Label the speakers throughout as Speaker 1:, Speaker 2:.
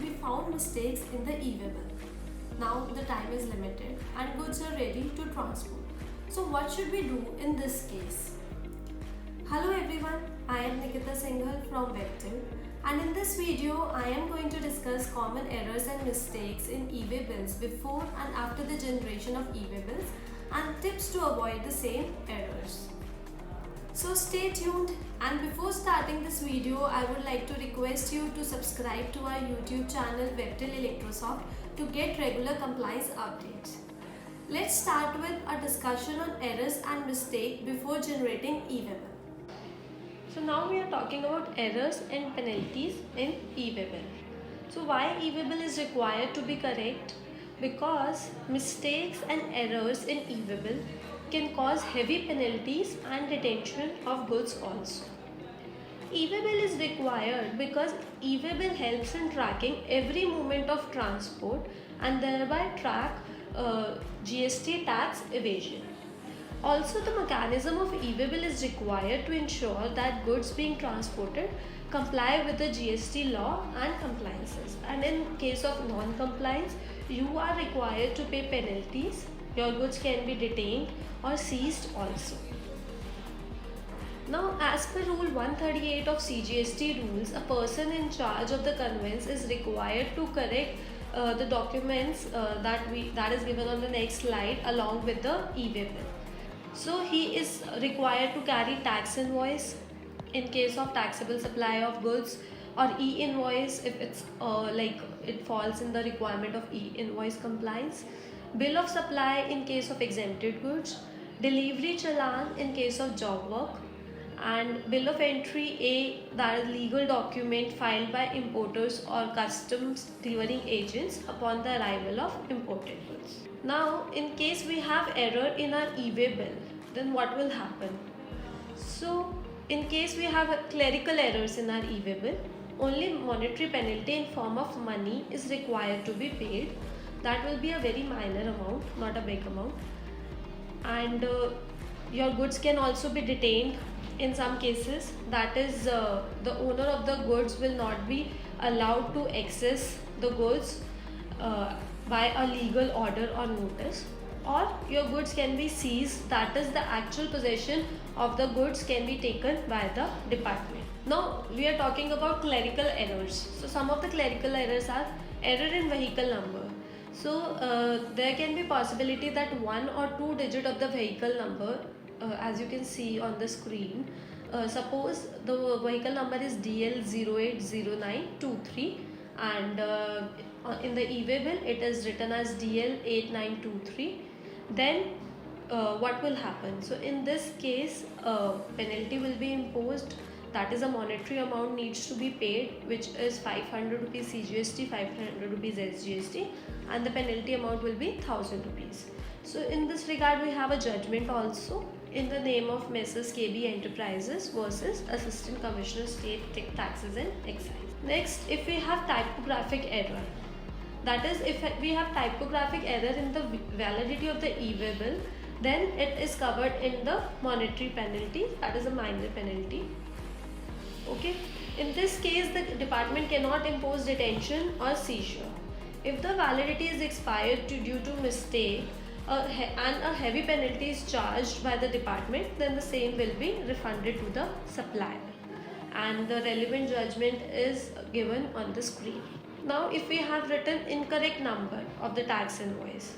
Speaker 1: we found mistakes in the e-waybill. Now the time is limited and goods are ready to transport. So what should we do in this case? Hello everyone, I am Nikita Singhal from Webtel, and in this video I am going to discuss common errors and mistakes in e-waybills before and after the generation of e-waybills and tips to avoid the same errors. So stay tuned, and before starting this video I would like to request you to subscribe to our YouTube channel Webtel Electrosoft to get regular compliance updates. Let's start with a discussion on errors and mistakes before generating e-waybill. So now we are talking about errors and penalties in e-waybill. So why e-waybill is required to be correct? Because mistakes and errors in e-waybill can cause heavy penalties and detention of goods also. E-waybill is required because e-waybill helps in tracking every movement of transport and thereby track GST tax evasion. Also, the mechanism of e-waybill is required to ensure that goods being transported comply with the GST law and compliances. And in case of non-compliance, you are required to pay penalties. Your goods can be detained or seized also. Now, as per Rule 138 of CGST rules, a person in charge of the conveyance is required to correct the documents that is given on the next slide along with the e-waybill. So he is required to carry tax invoice in case of taxable supply of goods, or e-invoice if it's it falls in the requirement of e-invoice compliance, bill of supply in case of exempted goods, delivery challan in case of job work, and bill of entry A, that is legal document filed by importers or customs clearing agents upon the arrival of imported goods. Now, in case we have error in our e-waybill, then what will happen? So, in case we have clerical errors in our e-waybill, only monetary penalty in form of money is required to be paid. That will be a very minor amount, not a big amount. And your goods can also be detained in some cases. That is, the owner of the goods will not be allowed to access the goods by a legal order or notice, or your goods can be seized, that is the actual possession of the goods can be taken by the department. Now we are talking about clerical errors. So some of the clerical errors are error in vehicle number. So there can be possibility that one or two digit of the vehicle number, as you can see on the screen, suppose the vehicle number is DL080923 and in the e-waybill it is written as DL8923, then what will happen? So in this case penalty will be imposed, that is a monetary amount needs to be paid, which is 500 rupees CGST, 500 rupees SGST, and the penalty amount will be 1000 rupees. So in this regard we have a judgment also in the name of Messrs KB Enterprises versus Assistant Commissioner State Taxes and Excise. Next, if we have typographic error, that is, if we have typographic error in the validity of the e-waybill, then it is covered in the monetary penalty, that is a minor penalty. Okay, in this case the department cannot impose detention or seizure. If the validity is expired due to mistake and a heavy penalty is charged by the department, then the same will be refunded to the supplier, and the relevant judgment is given on the screen. Now if we have written incorrect number of the tax invoice,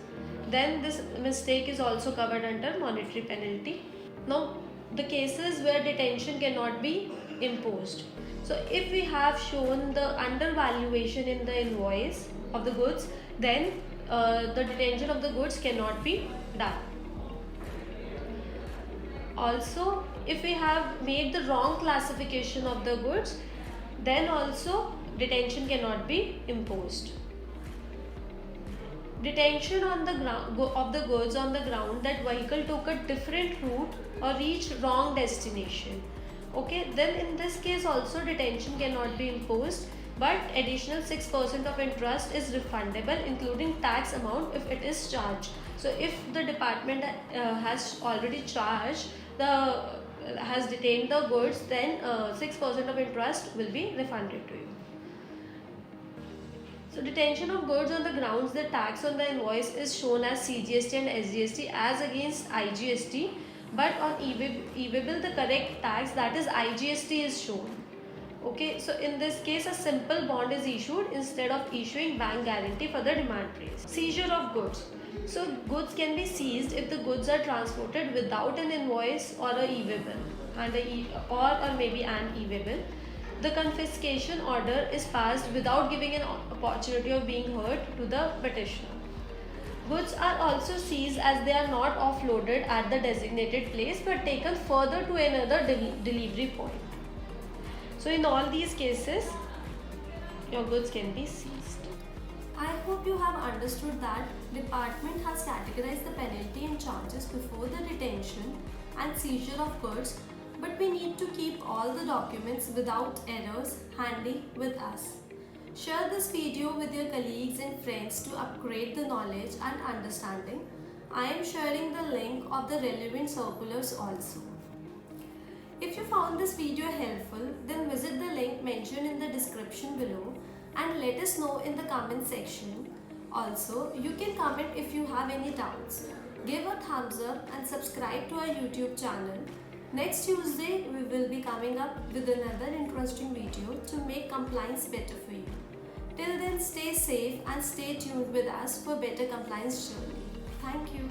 Speaker 1: then this mistake is also covered under monetary penalty. Now the cases where detention cannot be imposed. So if we have shown the undervaluation in the invoice of the goods, then the detention of the goods cannot be done. Also, if we have made the wrong classification of the goods, then also detention cannot be imposed. Detention on the ground of the goods on the ground that vehicle took a different route or reached wrong destination. Okay, then in this case also detention cannot be imposed, but additional 6% of interest is refundable, including tax amount if it is charged. So if the department has already charged has detained the goods, then 6% of interest will be refunded to you. So detention of goods on the grounds that tax on the invoice is shown as CGST and SGST as against IGST, but on e-waybill the correct tax, that is IGST, is shown. Okay, so in this case a simple bond is issued instead of issuing bank guarantee for the demand raised. Seizure of goods. So goods can be seized if the goods are transported without an invoice or a e-waybill and or maybe an e-waybill. The confiscation order is passed without giving an opportunity of being heard to the petitioner. Goods are also seized as they are not offloaded at the designated place but taken further to another delivery point. So in all these cases, your goods can be seized. I hope you have understood that department has categorized the penalty and charges before the detention and seizure of goods, but we need to keep all the documents without errors handy with us. Share this video with your colleagues and friends to upgrade the knowledge and understanding. I am sharing the link of the relevant circulars also. If you found this video helpful, then visit the link mentioned in the description below and let us know in the comment section. Also, you can comment if you have any doubts. Give a thumbs up and subscribe to our YouTube channel. Next Tuesday, we will be coming up with another interesting video to make compliance better for you. Till then, stay safe and stay tuned with us for better compliance journey. Thank you.